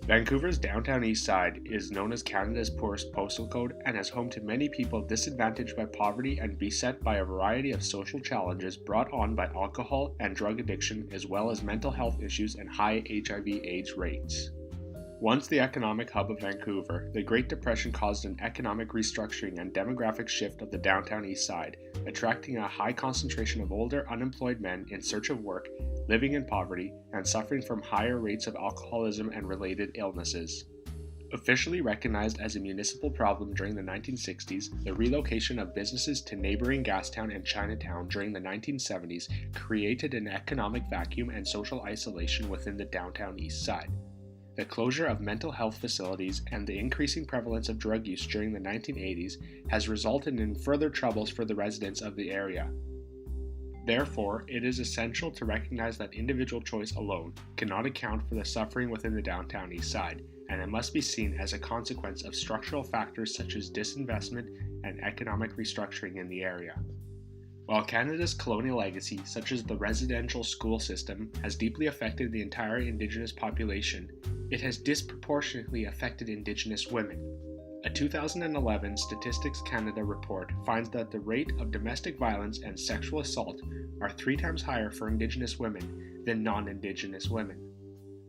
Vancouver's Downtown Eastside is known as Canada's poorest postal code and is home to many people disadvantaged by poverty and beset by a variety of social challenges brought on by alcohol and drug addiction, as well as mental health issues and high HIV/AIDS rates. Once the economic hub of Vancouver, the Great Depression caused an economic restructuring and demographic shift of the Downtown Eastside, attracting a high concentration of older, unemployed men in search of work, living in poverty, and suffering from higher rates of alcoholism and related illnesses. Officially recognized as a municipal problem during the 1960s, the relocation of businesses to neighboring Gastown and Chinatown during the 1970s created an economic vacuum and social isolation within the Downtown Eastside. The closure of mental health facilities and the increasing prevalence of drug use during the 1980s has resulted in further troubles for the residents of the area. Therefore, it is essential to recognize that individual choice alone cannot account for the suffering within the Downtown Eastside, and it must be seen as a consequence of structural factors such as disinvestment and economic restructuring in the area. While Canada's colonial legacy, such as the residential school system, has deeply affected the entire Indigenous population, it has disproportionately affected Indigenous women. A 2011 Statistics Canada report finds that the rate of domestic violence and sexual assault are 3 times higher for Indigenous women than non-Indigenous women.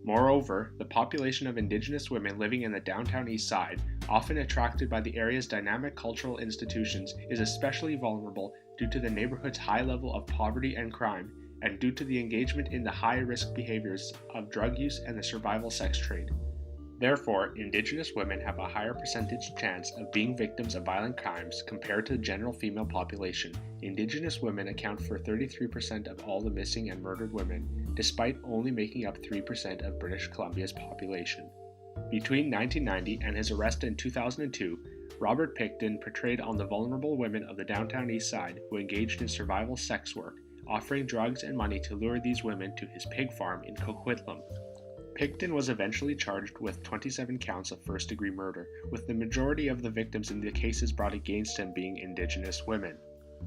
Moreover, the population of Indigenous women living in the Downtown Eastside, often attracted by the area's dynamic cultural institutions, is especially vulnerable due to the neighborhood's high level of poverty and crime, and due to the engagement in the high-risk behaviors of drug use and the survival sex trade. Therefore, Indigenous women have a higher percentage chance of being victims of violent crimes compared to the general female population. Indigenous women account for 33% of all the missing and murdered women, despite only making up 3% of British Columbia's population. Between 1990 and his arrest in 2002, Robert Pickton portrayed on the vulnerable women of the Downtown Eastside who engaged in survival sex work, offering drugs and money to lure these women to his pig farm in Coquitlam. Pickton was eventually charged with 27 counts of first-degree murder, with the majority of the victims in the cases brought against him being Indigenous women.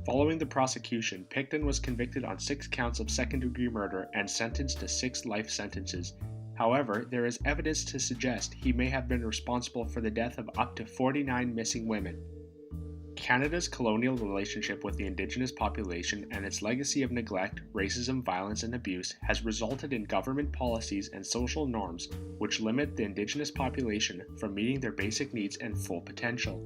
Following the prosecution, Pickton was convicted on 6 counts of second-degree murder and sentenced to 6 life sentences. However, there is evidence to suggest he may have been responsible for the death of up to 49 missing women. Canada's colonial relationship with the Indigenous population and its legacy of neglect, racism, violence, and abuse has resulted in government policies and social norms which limit the Indigenous population from meeting their basic needs and full potential.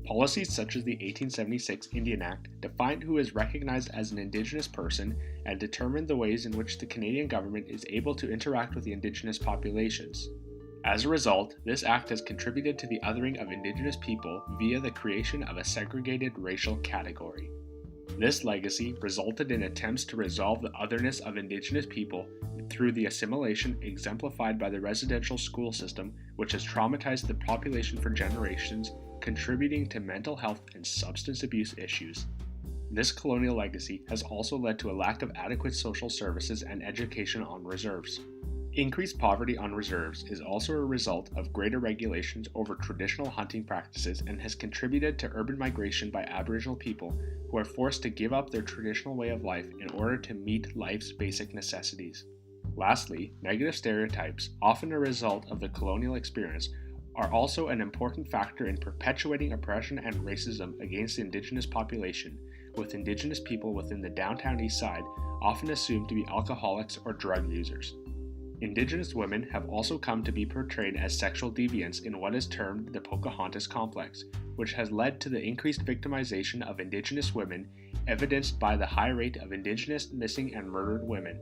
Policies such as the 1876 Indian Act defined who is recognized as an Indigenous person and determined the ways in which the Canadian government is able to interact with the Indigenous populations. As a result, this act has contributed to the othering of Indigenous people via the creation of a segregated racial category. This legacy resulted in attempts to resolve the otherness of Indigenous people through the assimilation exemplified by the residential school system, which has traumatized the population for generations, contributing to mental health and substance abuse issues. This colonial legacy has also led to a lack of adequate social services and education on reserves. Increased poverty on reserves is also a result of greater regulations over traditional hunting practices and has contributed to urban migration by Aboriginal people who are forced to give up their traditional way of life in order to meet life's basic necessities. Lastly, negative stereotypes, often a result of the colonial experience, are also an important factor in perpetuating oppression and racism against the Indigenous population, with Indigenous people within the Downtown Eastside often assumed to be alcoholics or drug users. Indigenous women have also come to be portrayed as sexual deviants in what is termed the Pocahontas complex, which has led to the increased victimization of Indigenous women, evidenced by the high rate of Indigenous missing and murdered women.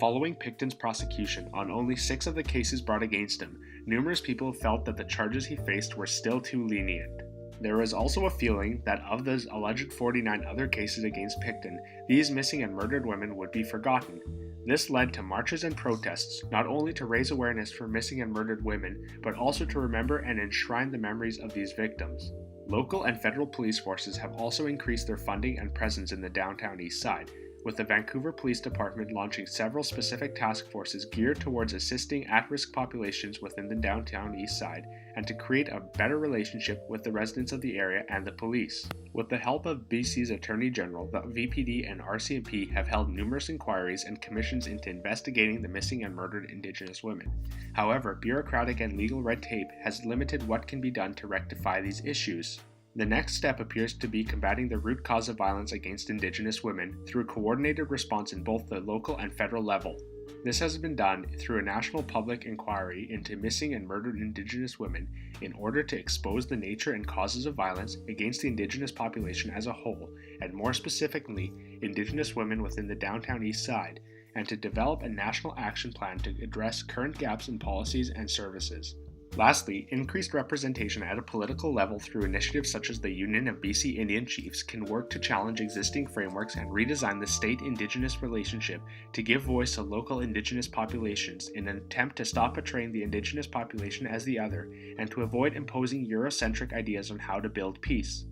Following Pickton's prosecution on only 6 of the cases brought against him, numerous people felt that the charges he faced were still too lenient. There was also a feeling that of those alleged 49 other cases against Pickton, these missing and murdered women would be forgotten. This led to marches and protests, not only to raise awareness for missing and murdered women, but also to remember and enshrine the memories of these victims. Local and federal police forces have also increased their funding and presence in the Downtown Eastside, with the Vancouver Police Department launching several specific task forces geared towards assisting at-risk populations within the Downtown Eastside and to create a better relationship with the residents of the area and the police. With the help of BC's Attorney General, the VPD and RCMP have held numerous inquiries and commissions into investigating the missing and murdered Indigenous women. However, bureaucratic and legal red tape has limited what can be done to rectify these issues. The next step appears to be combating the root cause of violence against Indigenous women through a coordinated response in both the local and federal level. This has been done through a national public inquiry into missing and murdered Indigenous women in order to expose the nature and causes of violence against the Indigenous population as a whole, and more specifically, Indigenous women within the Downtown Eastside, and to develop a national action plan to address current gaps in policies and services. Lastly, increased representation at a political level through initiatives such as the Union of BC Indian Chiefs can work to challenge existing frameworks and redesign the state-Indigenous relationship to give voice to local Indigenous populations in an attempt to stop portraying the Indigenous population as the other and to avoid imposing Eurocentric ideas on how to build peace.